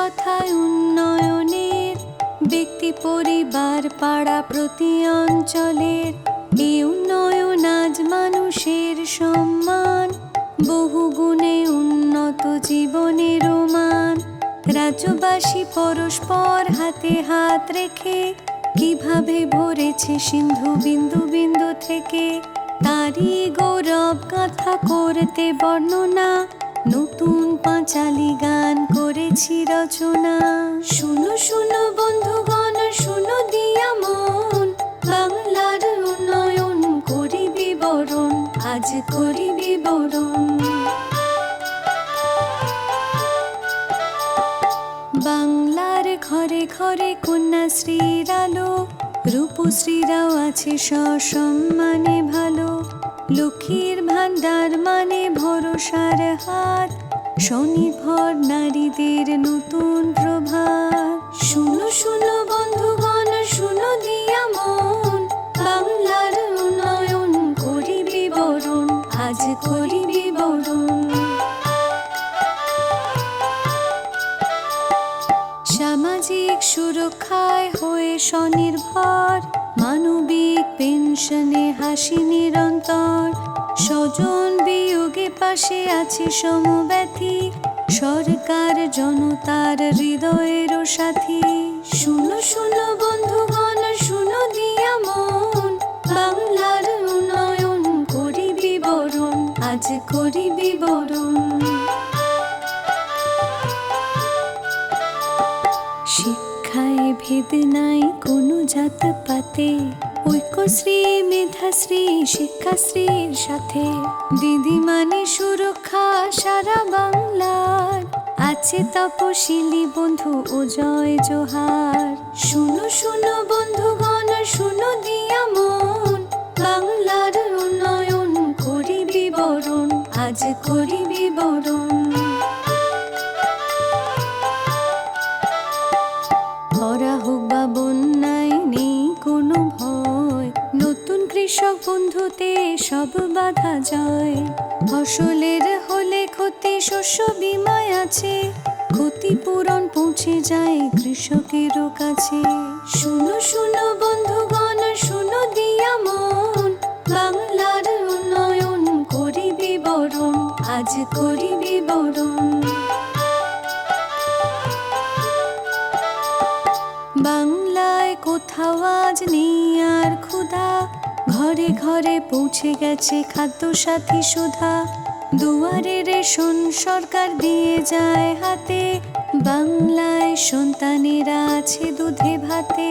কথায় উন্নয়নের, ব্যক্তি পরিবার পাড়া প্রতি অঞ্চলের এই উন্নয়ন আজ মানুষের সম্মান, বহু গুণে উন্নত জীবনের মান। রাজ্যবাসী পরস্পর হাতে হাত রেখে কিভাবে ভরেছে সিন্ধু বিন্দু বিন্দু থেকে, তারই গৌরব গাথা করতে বর্ণনা নতুন পাঁচালী গান করেছি রচনা। শুনো শুনো বন্ধুগণ, শুনো দিয়া মন, বাংলার উন্নয়ন করি বিবরণ, আজ করি বিবরণ। বাংলার ঘরে ঘরে কন্যাশ্রীর আলো, রূপশ্রীরাও আছে সসম্মানে ভালো। লক্ষ্মীর ভান্ডার মানে ভরসার হাত, স্বনির্ভর নারীদের নতুন প্রভাত। শুনো শুনো বন্ধুগণ, শুনো দিয়া মন, বাংলার উন্নয়ন করি বিবরণ, আজ করি বিবরণ। সামাজিক সুরক্ষায় হয়ে স্বনির্ভর, মানবিক পেনশনে হাসি নিরন্তর। স্বজন বিয়োগে পাশে আছে সমব্যথী, সরকার জনতার হৃদয়েরও সাথী। শুনো শুনো বন্ধুগণ, শুনো দিয়া মন, বাংলার উন্নয়ন করি বিবরণ, আজ করি বিবরণ। শিক্ষায় ভেদ নাই কোনো জাত পাতে, ঐক্যশ্রী মেধাশ্রী শিক্ষাশ্রীর সাথে। দিদি মানে সুরক্ষা সারা বাংলার, আছে তপশিলি বন্ধু ও জয় জোহার। শুনো শুনো বন্ধুগণ, শুনো দিয়া মন, বাংলার উন্নয়ন করি বিবরণ, আজ করি বিবরণ। খরা হোক বা বন্যায় নেই কোনো ভয়, নতুন কৃষক বন্ধুতে সব বাধা জয়। ফসলের হলে ক্ষতি শস্য বীমায় আছে, ক্ষতিপূরণ পৌঁছে যায় কৃষকেরও কাছে। শুনো শুনো বন্ধুগণ, শুনো দিয়া মন, বাংলার উন্নয়ন করি বিবরণ, আজ করি বিবরণ। বাংলায় কোথাও আজ নেই আর ক্ষুধা, ঘরে ঘরে পৌঁছে গেছে খাদ্য সাথী সুধা। দুয়ারে রেশন সরকার দিয়ে যায় হাতে, বাংলায় সন্তানেরা আছে দুধে ভাতে।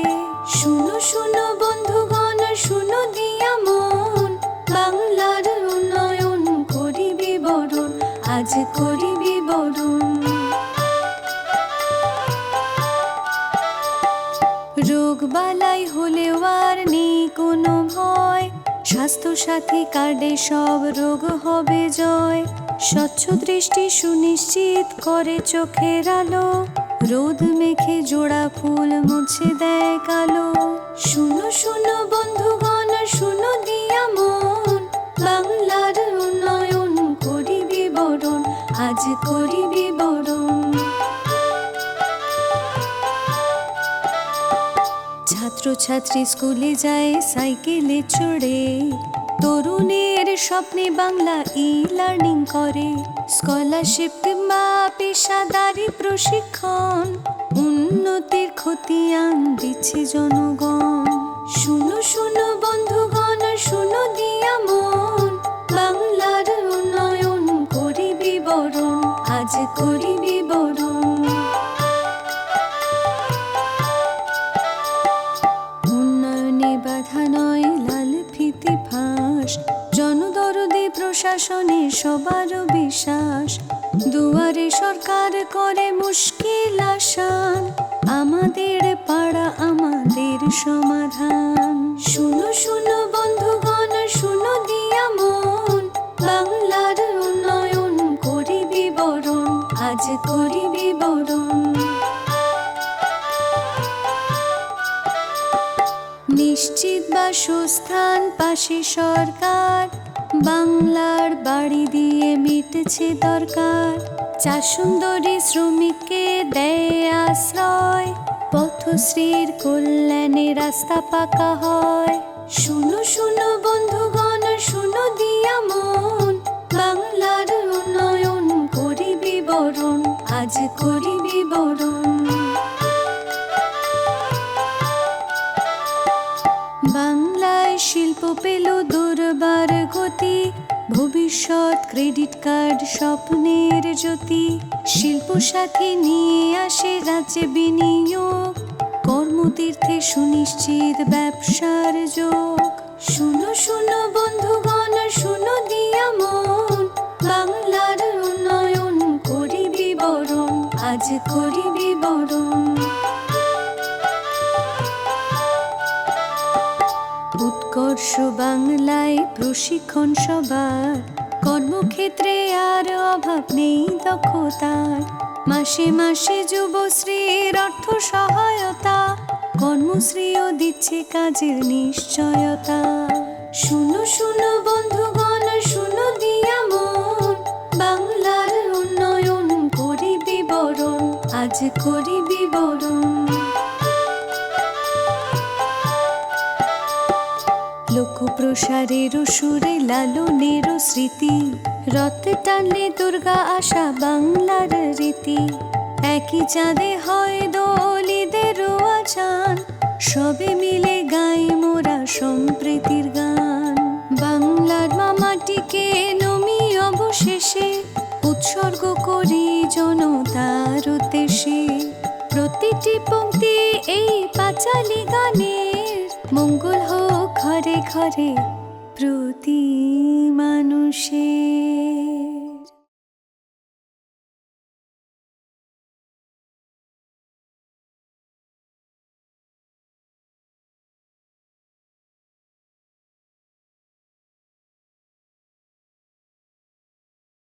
শুনো শুনো বন্ধুগণ, শুনো দিয়া মন, বাংলার উন্নয়ন করি বিবরণ, আজ করি বিবরণ। রোগ বালাই হলেও আর নেই কোনো ভয়, স্বাস্থ্য সাথী কার্ডে সব রোগ হবে জয়। স্বচ্ছ দৃষ্টি সুনিশ্চিত করে চোখের আলো, রোদ মেখে জোড়া ফুল মুছে দেয় কালো। শুনো শুনো বন্ধুগণ, শুনো দিয়া মন, বাংলার উন্নয়ন করি বিবরণ, আজ করি বিবরণ। ছাত্রছাত্রী স্কুলে যায় সাইকেলে চড়ে, তরুণের স্বপ্নে বাংলা ই লার্নিং করে। স্কলারশিপ কিংবা পেশাদারি প্রশিক্ষণ, উন্নতির খতিয়ান দিচ্ছে জনগণ। শুনো শুনো বন্ধুগণ, শুনো দিয়া মন, বাংলার উন্নয়ন করি বিবরণ, আজ করি বিবরণ। বাধা নয় লাল ফিতে ফাঁস, জনদরদে প্রশাসনে সবারও বিশ্বাস। দুয়ারে সরকার করে মুশকিল আসান, আমাদের পাড়া আমাদের সমাধান। শুনো শুনো বন্ধুগণ, শুনো দিয়া মন, বাংলার উন্নয়ন করি বিবরণ, আজ করি বিবরণ। নিশ্চিত বাসস্থান পাশে সরকার, বাংলার বাড়ি দিয়ে মিটছে পড়েছে দরকার। চা সুন্দরী শ্রমিককে দেয় আশ্রয়, পথশ্রীর কল্যাণে রাস্তা পাকা হয়। শুনো শুনো বন্ধুগণ, শুনো দিয়া মন, বাংলার উন্নয়ন করি বিবরণ, আজ করি বিবরণ। বাংলায় শিল্প পেল দুর্বার গতি, ভবিষ্যৎ ক্রেডিট কার্ড স্বপ্নের জ্যোতি। শিল্প সাথী নিয়ে আসে রাজ্যে বিনিয়োগ, কর্মতীর্থে সুনিশ্চিত ব্যবসার যোগ। শুনো শুনো বন্ধুগণ, শুনো দিয়া মন, বাংলার উন্নয়ন করি বিবরণ, আজ করি বিবরণ। উৎকর্ষ বাংলায় প্রশিক্ষণ সবার, কর্মক্ষেত্রে আর অভাব নেই দক্ষতার। মাসে মাসে যুবশ্রীর অর্থ সহায়তা, কর্মশ্রীও দিচ্ছে কাজের নিশ্চয়তা। শুনো শুনো বন্ধুগণ, শুনো দিয়া মন, বাংলার উন্নয়ন করি বিবরণ, আজ করি বিবরণ। লোক প্রসারের সুরে লালনের স্মৃতি, রথ টানলে দুর্গা আসা বাংলার রীতি। একই চাঁদে হয় দোল, ঈদেরও আজান, সবে মিলে গাই মোরা সম্প্রীতির গান। বাংলার মাটিকে নমি অবশেষে উৎসর্গ করি জনতার উদ্দেশ্যে। প্রতিটি পংক্তি এই পাঁচালী গানের, মঙ্গল হোক ঘরে ঘরে প্রতি মানুষের।